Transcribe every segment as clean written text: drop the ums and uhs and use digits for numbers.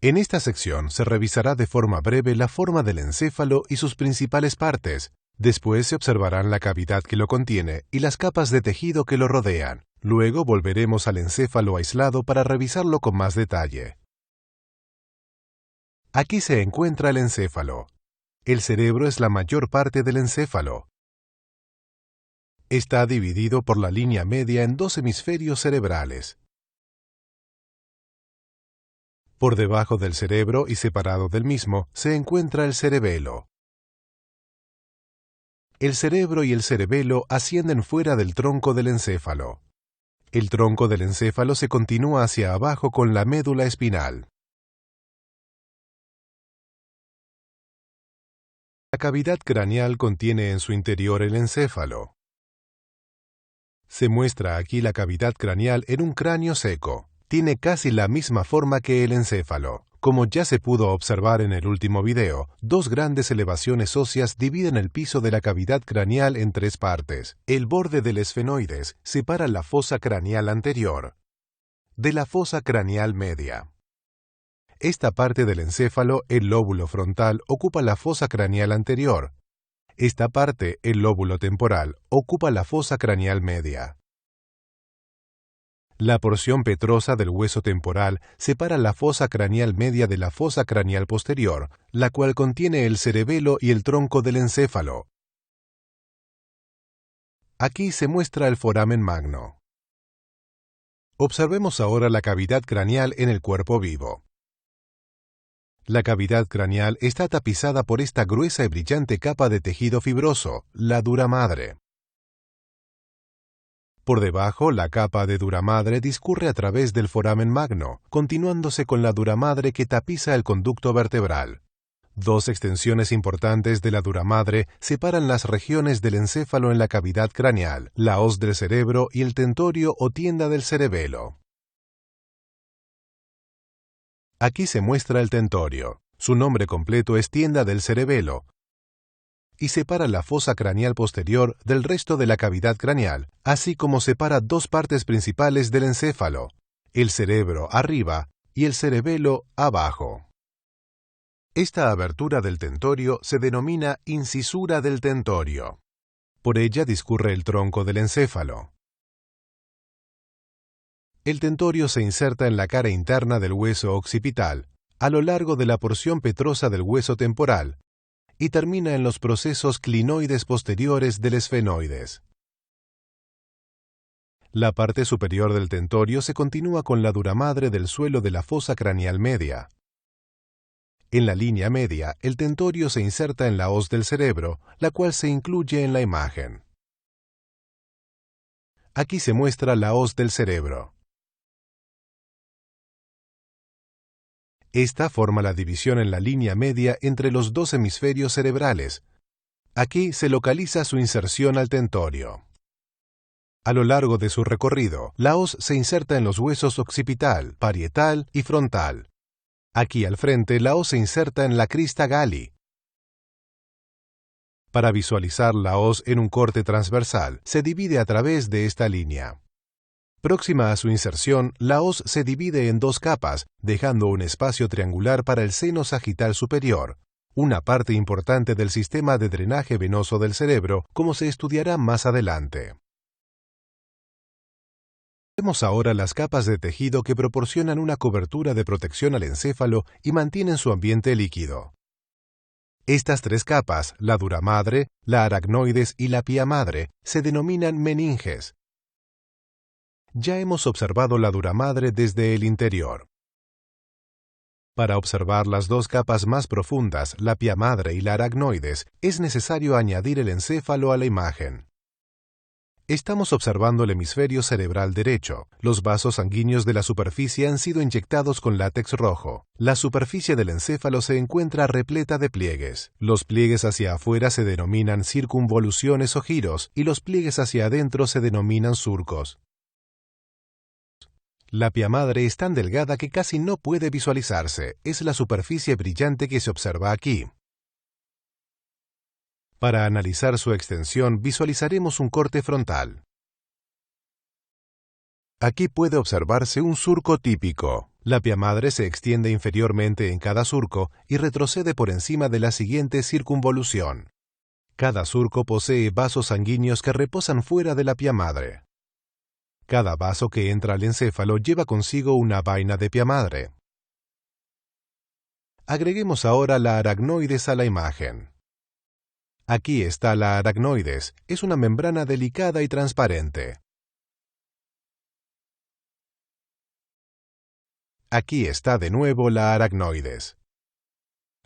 En esta sección se revisará de forma breve la forma del encéfalo y sus principales partes. Después se observarán la cavidad que lo contiene y las capas de tejido que lo rodean. Luego volveremos al encéfalo aislado para revisarlo con más detalle. Aquí se encuentra el encéfalo. El cerebro es la mayor parte del encéfalo. Está dividido por la línea media en dos hemisferios cerebrales. Por debajo del cerebro y separado del mismo se encuentra el cerebelo. El cerebro y el cerebelo ascienden fuera del tronco del encéfalo. El tronco del encéfalo se continúa hacia abajo con la médula espinal. La cavidad craneal contiene en su interior el encéfalo. Se muestra aquí la cavidad craneal en un cráneo seco. Tiene casi la misma forma que el encéfalo. Como ya se pudo observar en el último video, dos grandes elevaciones óseas dividen el piso de la cavidad craneal en tres partes. El borde del esfenoides separa la fosa craneal anterior de la fosa craneal media. Esta parte del encéfalo, el lóbulo frontal, ocupa la fosa craneal anterior. Esta parte, el lóbulo temporal, ocupa la fosa craneal media. La porción petrosa del hueso temporal separa la fosa craneal media de la fosa craneal posterior, la cual contiene el cerebelo y el tronco del encéfalo. Aquí se muestra el foramen magno. Observemos ahora la cavidad craneal en el cuerpo vivo. La cavidad craneal está tapizada por esta gruesa y brillante capa de tejido fibroso, la dura madre. Por debajo, la capa de duramadre discurre a través del foramen magno, continuándose con la duramadre que tapiza el conducto vertebral. Dos extensiones importantes de la duramadre separan las regiones del encéfalo en la cavidad craneal, la hoz del cerebro y el tentorio o tienda del cerebelo. Aquí se muestra el tentorio. Su nombre completo es tienda del cerebelo, y separa la fosa craneal posterior del resto de la cavidad craneal, así como separa dos partes principales del encéfalo, el cerebro arriba y el cerebelo abajo. Esta abertura del tentorio se denomina incisura del tentorio. Por ella discurre el tronco del encéfalo. El tentorio se inserta en la cara interna del hueso occipital, a lo largo de la porción petrosa del hueso temporal, y termina en los procesos clinoides posteriores del esfenoides. La parte superior del tentorio se continúa con la duramadre del suelo de la fosa craneal media. En la línea media, el tentorio se inserta en la hoz del cerebro, la cual se incluye en la imagen. Aquí se muestra la hoz del cerebro. Esta forma la división en la línea media entre los dos hemisferios cerebrales. Aquí se localiza su inserción al tentorio. A lo largo de su recorrido, la hoz se inserta en los huesos occipital, parietal y frontal. Aquí al frente, la hoz se inserta en la crista Galli. Para visualizar la hoz en un corte transversal, se divide a través de esta línea. Próxima a su inserción, la hoz se divide en dos capas, dejando un espacio triangular para el seno sagital superior, una parte importante del sistema de drenaje venoso del cerebro, como se estudiará más adelante. Vemos ahora las capas de tejido que proporcionan una cobertura de protección al encéfalo y mantienen su ambiente líquido. Estas tres capas, la duramadre, la aracnoides y la pia madre, se denominan meninges. Ya hemos observado la duramadre desde el interior. Para observar las dos capas más profundas, la pia madre y la aracnoides, es necesario añadir el encéfalo a la imagen. Estamos observando el hemisferio cerebral derecho. Los vasos sanguíneos de la superficie han sido inyectados con látex rojo. La superficie del encéfalo se encuentra repleta de pliegues. Los pliegues hacia afuera se denominan circunvoluciones o giros, y los pliegues hacia adentro se denominan surcos. La pia madre es tan delgada que casi no puede visualizarse. Es la superficie brillante que se observa aquí. Para analizar su extensión, visualizaremos un corte frontal. Aquí puede observarse un surco típico. La pia madre se extiende inferiormente en cada surco y retrocede por encima de la siguiente circunvolución. Cada surco posee vasos sanguíneos que reposan fuera de la pia madre. Cada vaso que entra al encéfalo lleva consigo una vaina de pia madre. Agreguemos ahora la aracnoides a la imagen. Aquí está la aracnoides, es una membrana delicada y transparente. Aquí está de nuevo la aracnoides.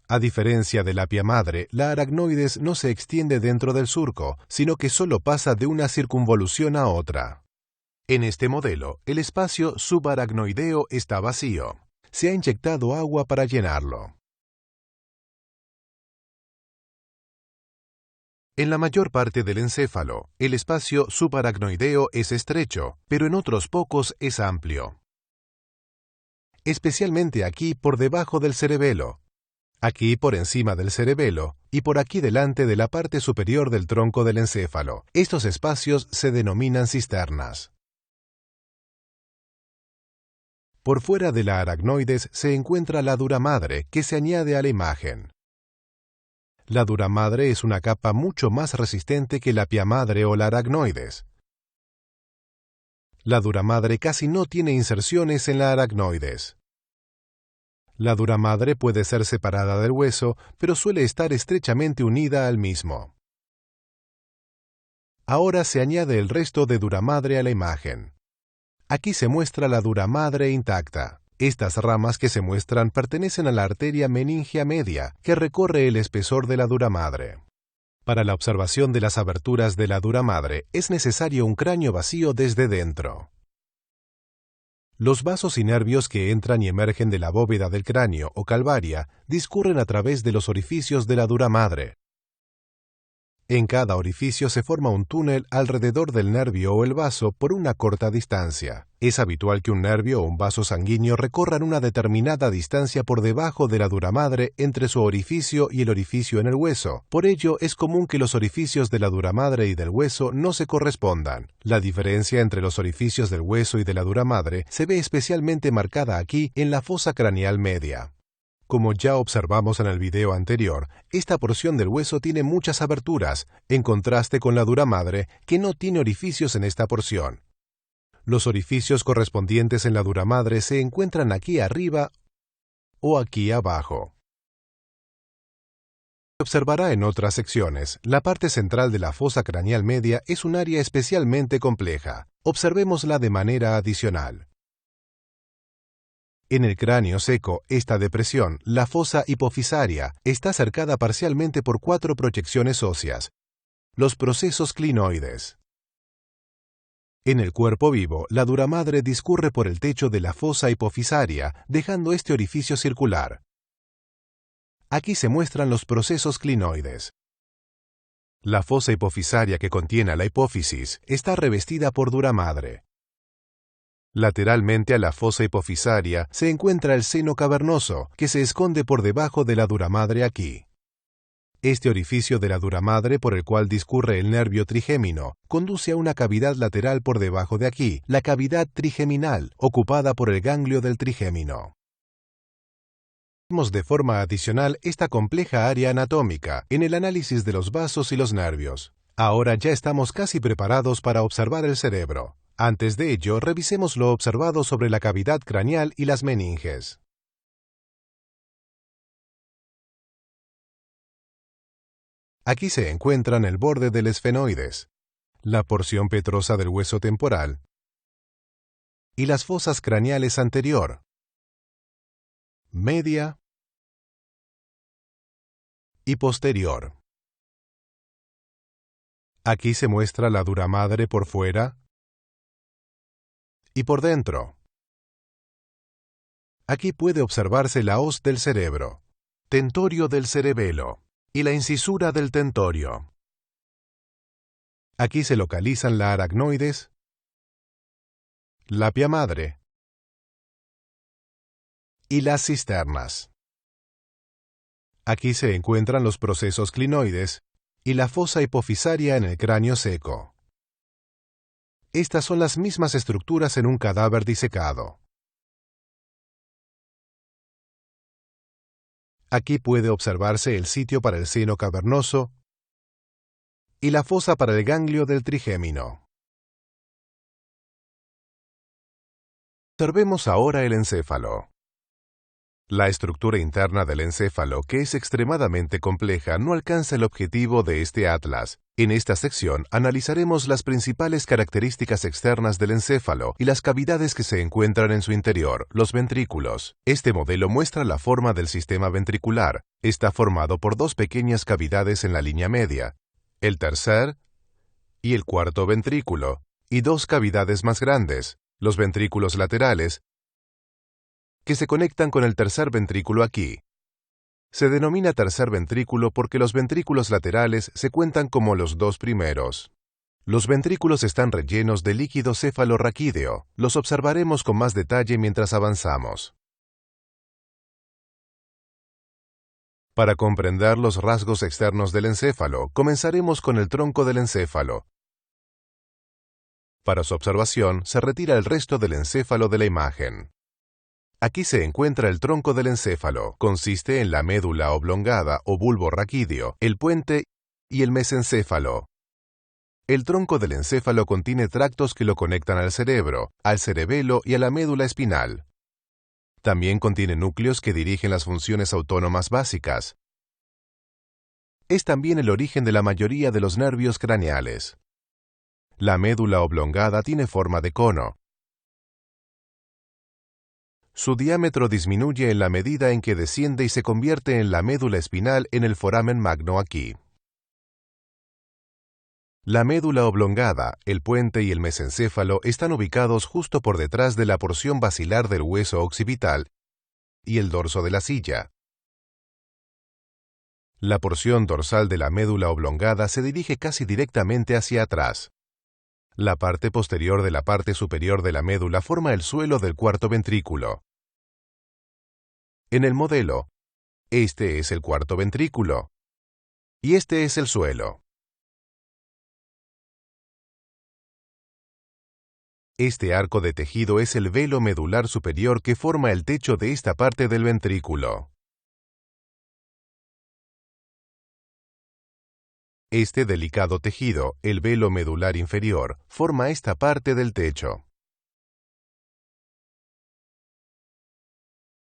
A diferencia de la pia madre, la aracnoides no se extiende dentro del surco, sino que solo pasa de una circunvolución a otra. En este modelo, el espacio subaracnoideo está vacío. Se ha inyectado agua para llenarlo. En la mayor parte del encéfalo, el espacio subaracnoideo es estrecho, pero en otros pocos es amplio. Especialmente aquí por debajo del cerebelo, aquí por encima del cerebelo y por aquí delante de la parte superior del tronco del encéfalo. Estos espacios se denominan cisternas. Por fuera de la aracnoides se encuentra la dura madre, que se añade a la imagen. La dura madre es una capa mucho más resistente que la pia madre o la aracnoides. La dura madre casi no tiene inserciones en la aracnoides. La dura madre puede ser separada del hueso, pero suele estar estrechamente unida al mismo. Ahora se añade el resto de dura madre a la imagen. Aquí se muestra la dura madre intacta. Estas ramas que se muestran pertenecen a la arteria meningea media, que recorre el espesor de la dura madre. Para la observación de las aberturas de la dura madre es necesario un cráneo vacío desde dentro. Los vasos y nervios que entran y emergen de la bóveda del cráneo o calvaria discurren a través de los orificios de la dura madre. En cada orificio se forma un túnel alrededor del nervio o el vaso por una corta distancia. Es habitual que un nervio o un vaso sanguíneo recorran una determinada distancia por debajo de la dura madre entre su orificio y el orificio en el hueso. Por ello, es común que los orificios de la dura madre y del hueso no se correspondan. La diferencia entre los orificios del hueso y de la dura madre se ve especialmente marcada aquí en la fosa craneal media. Como ya observamos en el video anterior, esta porción del hueso tiene muchas aberturas, en contraste con la dura madre, que no tiene orificios en esta porción. Los orificios correspondientes en la dura madre se encuentran aquí arriba o aquí abajo. Se observará en otras secciones, la parte central de la fosa craneal media es un área especialmente compleja. Observémosla de manera adicional. En el cráneo seco, esta depresión, la fosa hipofisaria, está cercada parcialmente por 4 proyecciones óseas, los procesos clinoides. En el cuerpo vivo, la dura madre discurre por el techo de la fosa hipofisaria, dejando este orificio circular. Aquí se muestran los procesos clinoides. La fosa hipofisaria que contiene a la hipófisis está revestida por dura madre. Lateralmente a la fosa hipofisaria se encuentra el seno cavernoso, que se esconde por debajo de la dura madre aquí. Este orificio de la dura madre por el cual discurre el nervio trigémino conduce a una cavidad lateral por debajo de aquí, la cavidad trigeminal, ocupada por el ganglio del trigémino. Vemos de forma adicional esta compleja área anatómica en el análisis de los vasos y los nervios. Ahora ya estamos casi preparados para observar el cerebro. Antes de ello, revisemos lo observado sobre la cavidad craneal y las meninges. Aquí se encuentran el borde del esfenoides, la porción petrosa del hueso temporal y las fosas craneales anterior, media y posterior. Aquí se muestra la dura madre por fuera y por dentro. Aquí puede observarse la hoz del cerebro, tentorio del cerebelo y la incisura del tentorio. Aquí se localizan la aracnoides, la pia madre y las cisternas. Aquí se encuentran los procesos clinoides y la fosa hipofisaria en el cráneo seco. Estas son las mismas estructuras en un cadáver disecado. Aquí puede observarse el sitio para el seno cavernoso y la fosa para el ganglio del trigémino. Observemos ahora el encéfalo. La estructura interna del encéfalo, que es extremadamente compleja, no alcanza el objetivo de este atlas. En esta sección analizaremos las principales características externas del encéfalo y las cavidades que se encuentran en su interior, los ventrículos. Este modelo muestra la forma del sistema ventricular. Está formado por dos pequeñas cavidades en la línea media, el tercer y el cuarto ventrículo, y dos cavidades más grandes, los ventrículos laterales, que se conectan con el tercer ventrículo aquí. Se denomina tercer ventrículo porque los ventrículos laterales se cuentan como los dos primeros. Los ventrículos están rellenos de líquido cefalorraquídeo. Los observaremos con más detalle mientras avanzamos. Para comprender los rasgos externos del encéfalo, comenzaremos con el tronco del encéfalo. Para su observación, se retira el resto del encéfalo de la imagen. Aquí se encuentra el tronco del encéfalo. Consiste en la médula oblongada o bulbo raquídeo, el puente y el mesencéfalo. El tronco del encéfalo contiene tractos que lo conectan al cerebro, al cerebelo y a la médula espinal. También contiene núcleos que dirigen las funciones autónomas básicas. Es también el origen de la mayoría de los nervios craneales. La médula oblongada tiene forma de cono. Su diámetro disminuye en la medida en que desciende y se convierte en la médula espinal en el foramen magno aquí. La médula oblongada, el puente y el mesencéfalo están ubicados justo por detrás de la porción basilar del hueso occipital y el dorso de la silla. La porción dorsal de la médula oblongada se dirige casi directamente hacia atrás. La parte posterior de la parte superior de la médula forma el suelo del cuarto ventrículo. En el modelo, este es el cuarto ventrículo y este es el suelo. Este arco de tejido es el velo medular superior que forma el techo de esta parte del ventrículo. Este delicado tejido, el velo medular inferior, forma esta parte del techo.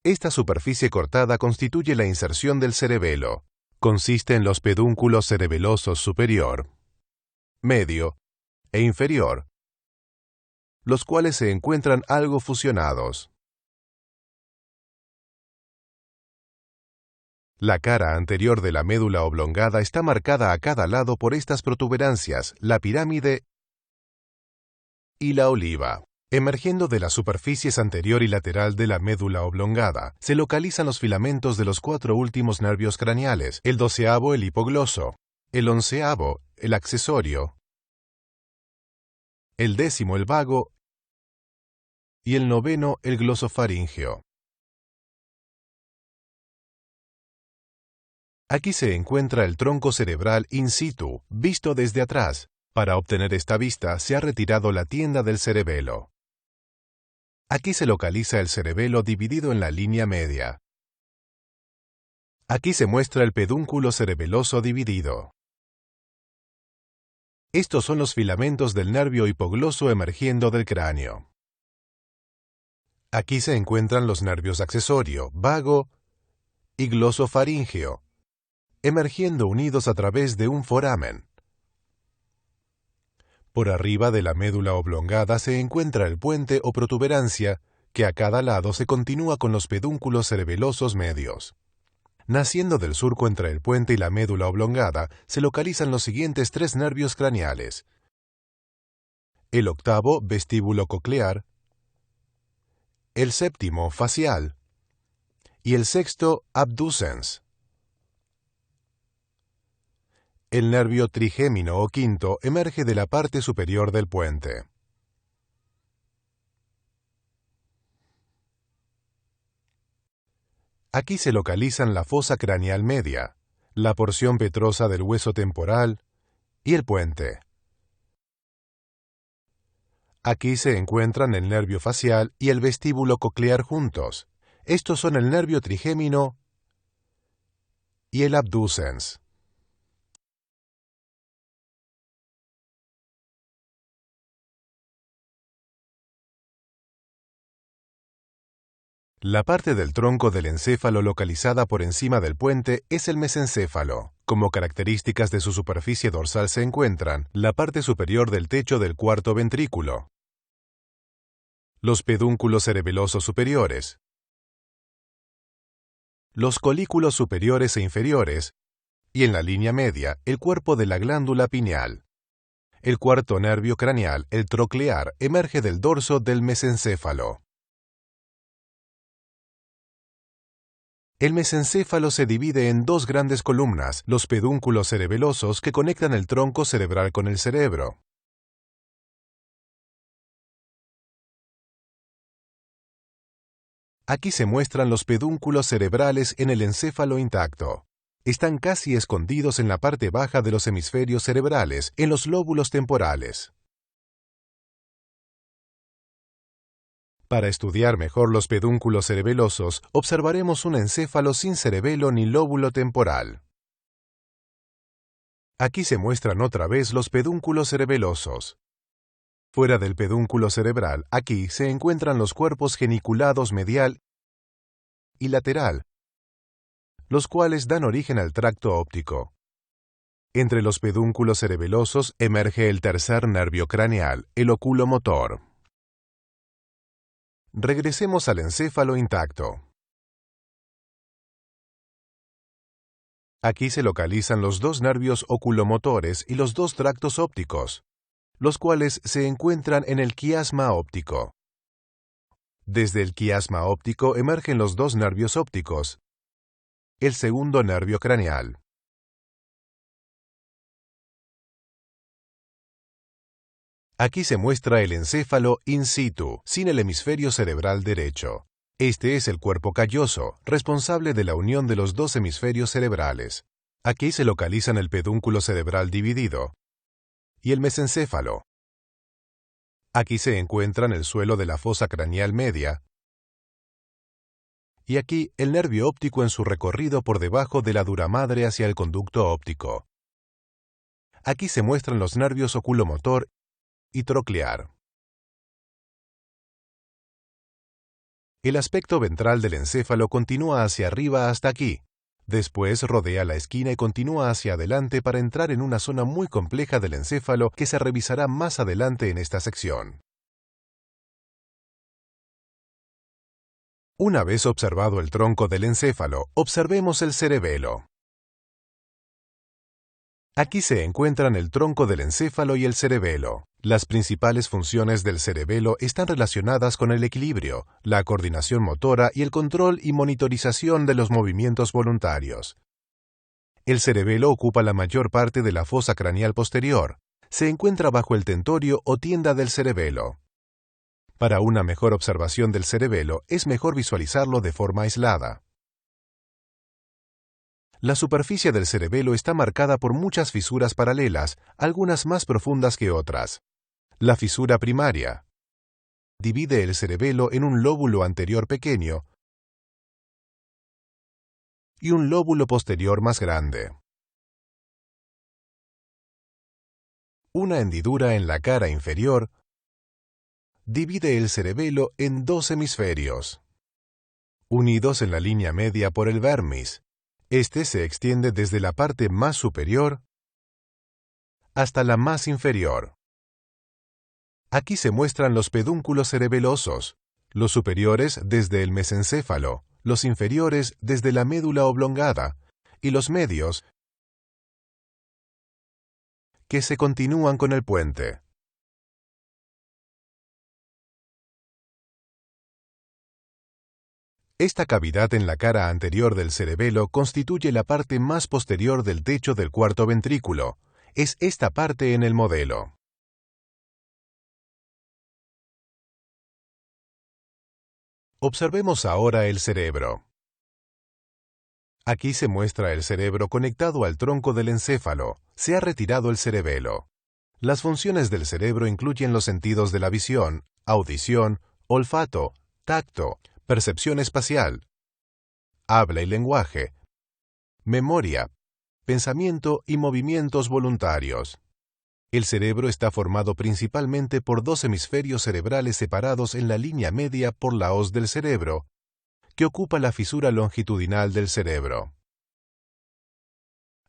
Esta superficie cortada constituye la inserción del cerebelo. Consiste en los pedúnculos cerebelosos superior, medio e inferior, los cuales se encuentran algo fusionados. La cara anterior de la médula oblongada está marcada a cada lado por estas protuberancias, la pirámide y la oliva. Emergiendo de las superficies anterior y lateral de la médula oblongada, se localizan los filamentos de los cuatro últimos nervios craneales, el 12º el hipogloso, el 11º el accesorio, el 10º el vago y el 9º el glosofaríngeo. Aquí se encuentra el tronco cerebral in situ, visto desde atrás. Para obtener esta vista se ha retirado la tienda del cerebelo. Aquí se localiza el cerebelo dividido en la línea media. Aquí se muestra el pedúnculo cerebeloso dividido. Estos son los filamentos del nervio hipogloso emergiendo del cráneo. Aquí se encuentran los nervios accesorio, vago y glosofaríngeo, emergiendo unidos a través de un foramen. Por arriba de la médula oblongada se encuentra el puente o protuberancia, que a cada lado se continúa con los pedúnculos cerebelosos medios. Naciendo del surco entre el puente y la médula oblongada, se localizan los siguientes tres nervios craneales. El 8º vestíbulo coclear, el 7º facial y el 6º abducens. El nervio trigémino o quinto emerge de la parte superior del puente. Aquí se localizan la fosa craneal media, la porción petrosa del hueso temporal y el puente. Aquí se encuentran el nervio facial y el vestíbulo coclear juntos. Estos son el nervio trigémino y el abducens. La parte del tronco del encéfalo localizada por encima del puente es el mesencéfalo. Como características de su superficie dorsal se encuentran la parte superior del techo del cuarto ventrículo, los pedúnculos cerebelosos superiores, los colículos superiores e inferiores, y en la línea media, el cuerpo de la glándula pineal. El cuarto nervio craneal, el troclear, emerge del dorso del mesencéfalo. El mesencéfalo se divide en dos grandes columnas, los pedúnculos cerebelosos que conectan el tronco cerebral con el cerebro. Aquí se muestran los pedúnculos cerebrales en el encéfalo intacto. Están casi escondidos en la parte baja de los hemisferios cerebrales, en los lóbulos temporales. Para estudiar mejor los pedúnculos cerebelosos, observaremos un encéfalo sin cerebelo ni lóbulo temporal. Aquí se muestran otra vez los pedúnculos cerebelosos. Fuera del pedúnculo cerebral, aquí se encuentran los cuerpos geniculados medial y lateral, los cuales dan origen al tracto óptico. Entre los pedúnculos cerebelosos emerge el tercer nervio craneal, el oculomotor. Regresemos al encéfalo intacto. Aquí se localizan los dos nervios oculomotores y los dos tractos ópticos, los cuales se encuentran en el quiasma óptico. Desde el quiasma óptico emergen los dos nervios ópticos, el segundo nervio craneal. Aquí se muestra el encéfalo in situ, sin el hemisferio cerebral derecho. Este es el cuerpo calloso, responsable de la unión de los dos hemisferios cerebrales. Aquí se localizan el pedúnculo cerebral dividido y el mesencéfalo. Aquí se encuentran el suelo de la fosa craneal media y aquí el nervio óptico en su recorrido por debajo de la duramadre hacia el conducto óptico. Aquí se muestran los nervios oculomotor y troclear. El aspecto ventral del encéfalo continúa hacia arriba hasta aquí. Después rodea la esquina y continúa hacia adelante para entrar en una zona muy compleja del encéfalo que se revisará más adelante en esta sección. Una vez observado el tronco del encéfalo, observemos el cerebelo. Aquí se encuentran el tronco del encéfalo y el cerebelo. Las principales funciones del cerebelo están relacionadas con el equilibrio, la coordinación motora y el control y monitorización de los movimientos voluntarios. El cerebelo ocupa la mayor parte de la fosa craneal posterior. Se encuentra bajo el tentorio o tienda del cerebelo. Para una mejor observación del cerebelo, es mejor visualizarlo de forma aislada. La superficie del cerebelo está marcada por muchas fisuras paralelas, algunas más profundas que otras. La fisura primaria divide el cerebelo en un lóbulo anterior pequeño y un lóbulo posterior más grande. Una hendidura en la cara inferior divide el cerebelo en dos hemisferios, unidos en la línea media por el vermis. Este se extiende desde la parte más superior hasta la más inferior. Aquí se muestran los pedúnculos cerebelosos, los superiores desde el mesencéfalo, los inferiores desde la médula oblongada y los medios que se continúan con el puente. Esta cavidad en la cara anterior del cerebelo constituye la parte más posterior del techo del cuarto ventrículo. Es esta parte en el modelo. Observemos ahora el cerebro. Aquí se muestra el cerebro conectado al tronco del encéfalo. Se ha retirado el cerebelo. Las funciones del cerebro incluyen los sentidos de la visión, audición, olfato, tacto, percepción espacial, habla y lenguaje, memoria, pensamiento y movimientos voluntarios. El cerebro está formado principalmente por dos hemisferios cerebrales separados en la línea media por la hoz del cerebro, que ocupa la fisura longitudinal del cerebro.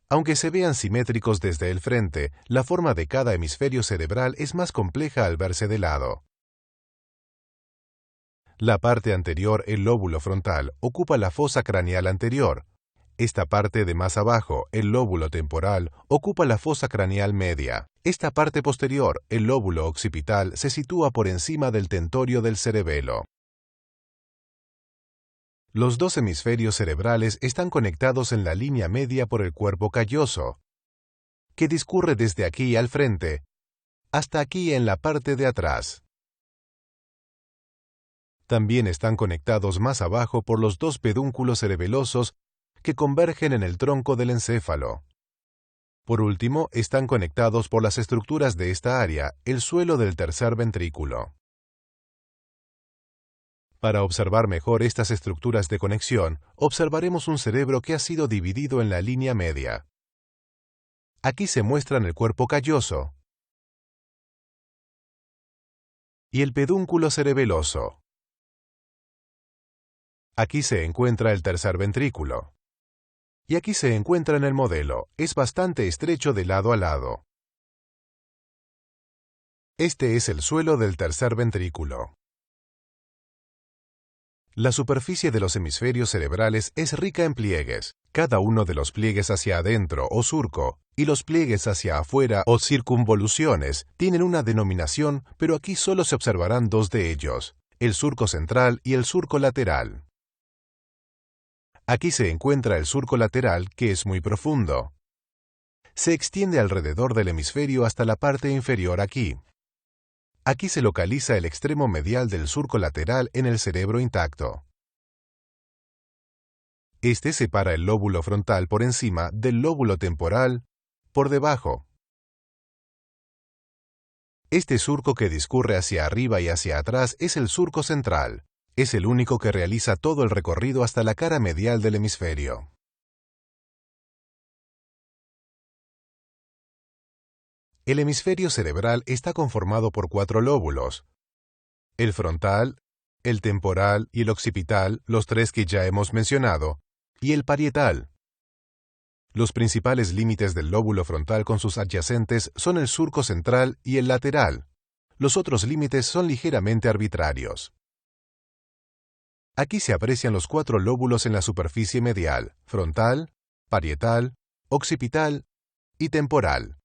Aunque se vean simétricos desde el frente, la forma de cada hemisferio cerebral es más compleja al verse de lado. La parte anterior, el lóbulo frontal, ocupa la fosa craneal anterior. Esta parte de más abajo, el lóbulo temporal, ocupa la fosa craneal media. Esta parte posterior, el lóbulo occipital, se sitúa por encima del tentorio del cerebelo. Los dos hemisferios cerebrales están conectados en la línea media por el cuerpo calloso, que discurre desde aquí al frente, hasta aquí en la parte de atrás. También están conectados más abajo por los dos pedúnculos cerebelosos que convergen en el tronco del encéfalo. Por último, están conectados por las estructuras de esta área, el suelo del tercer ventrículo. Para observar mejor estas estructuras de conexión, observaremos un cerebro que ha sido dividido en la línea media. Aquí se muestran el cuerpo calloso y el pedúnculo cerebeloso. Aquí se encuentra el tercer ventrículo. Y aquí se encuentra en el modelo, es bastante estrecho de lado a lado. Este es el suelo del tercer ventrículo. La superficie de los hemisferios cerebrales es rica en pliegues, cada uno de los pliegues hacia adentro o surco, y los pliegues hacia afuera o circunvoluciones tienen una denominación, pero aquí solo se observarán dos de ellos, el surco central y el surco lateral. Aquí se encuentra el surco lateral, que es muy profundo. Se extiende alrededor del hemisferio hasta la parte inferior aquí. Aquí se localiza el extremo medial del surco lateral en el cerebro intacto. Este separa el lóbulo frontal por encima del lóbulo temporal por debajo. Este surco que discurre hacia arriba y hacia atrás es el surco central. Es el único que realiza todo el recorrido hasta la cara medial del hemisferio. El hemisferio cerebral está conformado por 4 lóbulos: el frontal, el temporal y el occipital, los 3 que ya hemos mencionado, y el parietal. Los principales límites del lóbulo frontal con sus adyacentes son el surco central y el lateral. Los otros límites son ligeramente arbitrarios. Aquí se aprecian los 4 lóbulos en la superficie medial: frontal, parietal, occipital y temporal.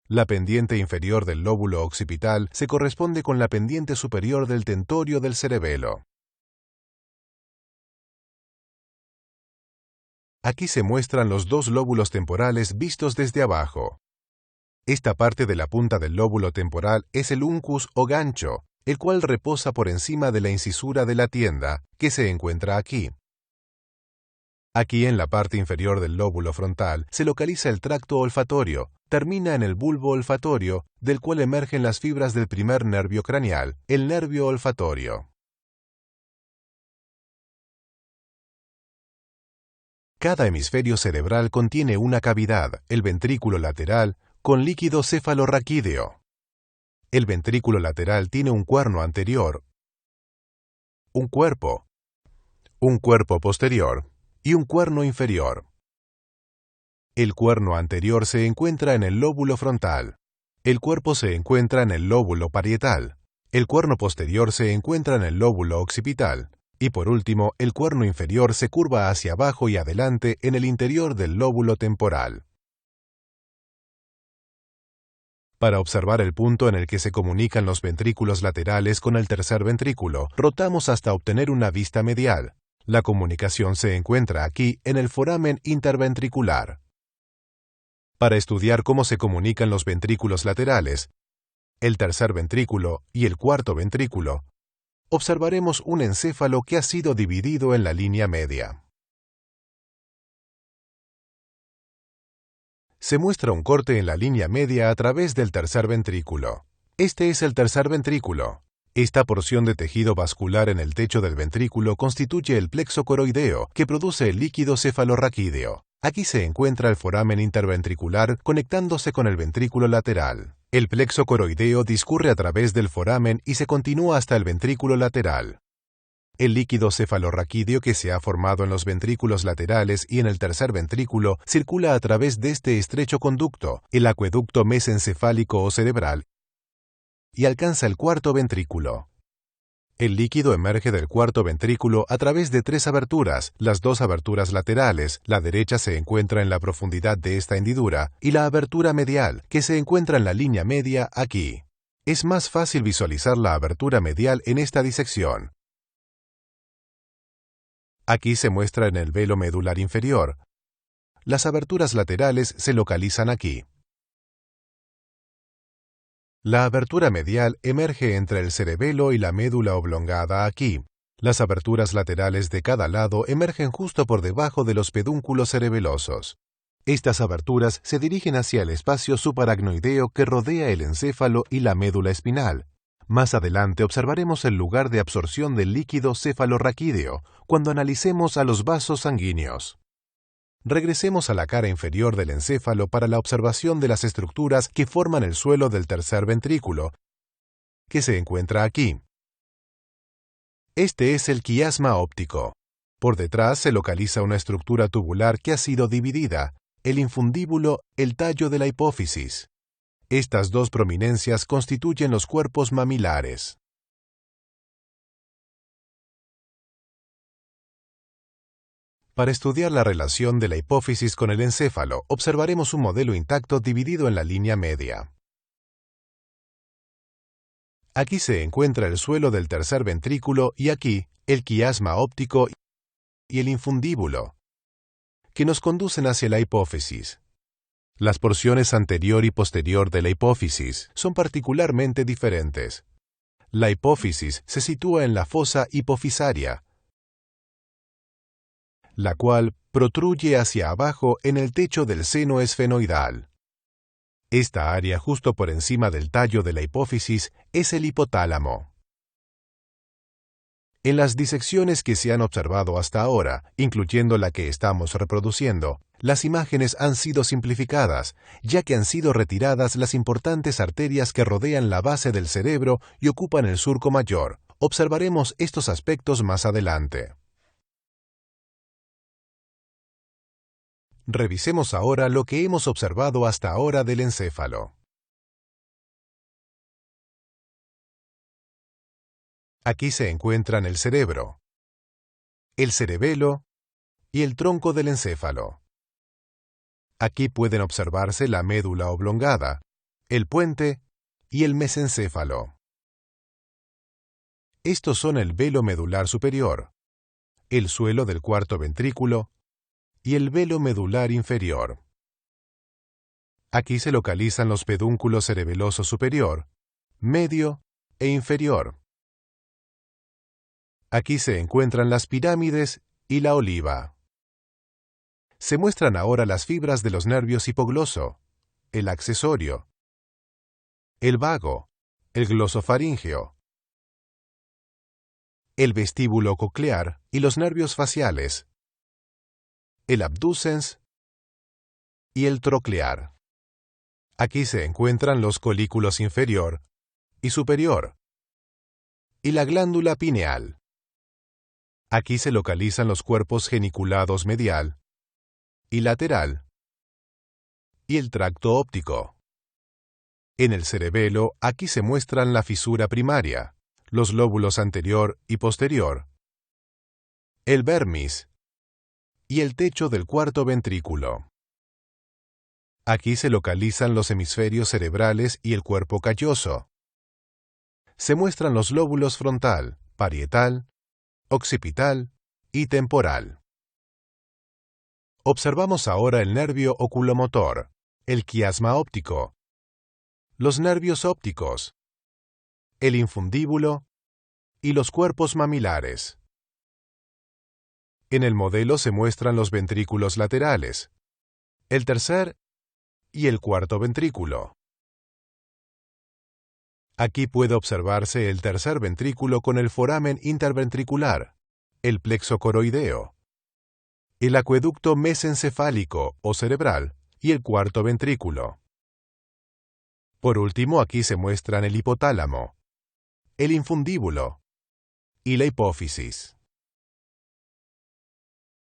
La pendiente inferior del lóbulo occipital se corresponde con la pendiente superior del tentorio del cerebelo. Aquí se muestran los 2 lóbulos temporales vistos desde abajo. Esta parte de la punta del lóbulo temporal es el uncus o gancho, el cual reposa por encima de la incisura de la tienda, que se encuentra aquí. Aquí en la parte inferior del lóbulo frontal se localiza el tracto olfatorio, termina en el bulbo olfatorio, del cual emergen las fibras del primer nervio craneal, el nervio olfatorio. Cada hemisferio cerebral contiene una cavidad, el ventrículo lateral, con líquido cefalorraquídeo. El ventrículo lateral tiene un cuerno anterior, un cuerpo posterior y un cuerno inferior. El cuerno anterior se encuentra en el lóbulo frontal. El cuerpo se encuentra en el lóbulo parietal. El cuerno posterior se encuentra en el lóbulo occipital. Y por último, el cuerno inferior se curva hacia abajo y adelante en el interior del lóbulo temporal. Para observar el punto en el que se comunican los ventrículos laterales con el tercer ventrículo, rotamos hasta obtener una vista medial. La comunicación se encuentra aquí en el foramen interventricular. Para estudiar cómo se comunican los ventrículos laterales, el tercer ventrículo y el cuarto ventrículo, observaremos un encéfalo que ha sido dividido en la línea media. Se muestra un corte en la línea media a través del tercer ventrículo. Este es el tercer ventrículo. Esta porción de tejido vascular en el techo del ventrículo constituye el plexo coroideo, que produce el líquido cefalorraquídeo. Aquí se encuentra el foramen interventricular conectándose con el ventrículo lateral. El plexo coroideo discurre a través del foramen y se continúa hasta el ventrículo lateral. El líquido cefalorraquídeo que se ha formado en los ventrículos laterales y en el tercer ventrículo circula a través de este estrecho conducto, el acueducto mesencefálico o cerebral, y alcanza el cuarto ventrículo. El líquido emerge del cuarto ventrículo a través de 3 aberturas, las 2 aberturas laterales, la derecha se encuentra en la profundidad de esta hendidura, y la abertura medial, que se encuentra en la línea media aquí. Es más fácil visualizar la abertura medial en esta disección. Aquí se muestra en el velo medular inferior. Las aberturas laterales se localizan aquí. La abertura medial emerge entre el cerebelo y la médula oblongada aquí. Las aberturas laterales de cada lado emergen justo por debajo de los pedúnculos cerebelosos. Estas aberturas se dirigen hacia el espacio subaracnoideo que rodea el encéfalo y la médula espinal. Más adelante observaremos el lugar de absorción del líquido cefalorraquídeo cuando analicemos a los vasos sanguíneos. Regresemos a la cara inferior del encéfalo para la observación de las estructuras que forman el suelo del tercer ventrículo, que se encuentra aquí. Este es el quiasma óptico. Por detrás se localiza una estructura tubular que ha sido dividida, el infundíbulo, el tallo de la hipófisis. Estas 2 prominencias constituyen los cuerpos mamilares. Para estudiar la relación de la hipófisis con el encéfalo, observaremos un modelo intacto dividido en la línea media. Aquí se encuentra el suelo del tercer ventrículo y aquí el quiasma óptico y el infundíbulo, que nos conducen hacia la hipófisis. Las porciones anterior y posterior de la hipófisis son particularmente diferentes. La hipófisis se sitúa en la fosa hipofisaria, la cual protruye hacia abajo en el techo del seno esfenoidal. Esta área justo por encima del tallo de la hipófisis es el hipotálamo. En las disecciones que se han observado hasta ahora, incluyendo la que estamos reproduciendo, las imágenes han sido simplificadas, ya que han sido retiradas las importantes arterias que rodean la base del cerebro y ocupan el surco mayor. Observaremos estos aspectos más adelante. Revisemos ahora lo que hemos observado hasta ahora del encéfalo. Aquí se encuentran el cerebro, el cerebelo y el tronco del encéfalo. Aquí pueden observarse la médula oblongada, el puente y el mesencéfalo. Estos son el velo medular superior, el suelo del cuarto ventrículo y el velo medular inferior. Aquí se localizan los pedúnculos cerebeloso superior, medio e inferior. Aquí se encuentran las pirámides y la oliva. Se muestran ahora las fibras de los nervios hipogloso, el accesorio, el vago, el glosofaríngeo, el vestíbulo coclear y los nervios faciales, el abducens y el troclear. Aquí se encuentran los colículos inferior y superior y la glándula pineal. Aquí se localizan los cuerpos geniculados medial y lateral y el tracto óptico. En el cerebelo, aquí se muestran la fisura primaria, los lóbulos anterior y posterior, el vermis y el techo del cuarto ventrículo. Aquí se localizan los hemisferios cerebrales y el cuerpo calloso. Se muestran los lóbulos frontal, parietal, occipital y temporal. Observamos ahora el nervio oculomotor, el quiasma óptico, los nervios ópticos, el infundíbulo y los cuerpos mamilares. En el modelo se muestran los ventrículos laterales, el tercer y el cuarto ventrículo. Aquí puede observarse el tercer ventrículo con el foramen interventricular, el plexo coroideo, el acueducto mesencefálico o cerebral y el cuarto ventrículo. Por último, aquí se muestran el hipotálamo, el infundíbulo y la hipófisis.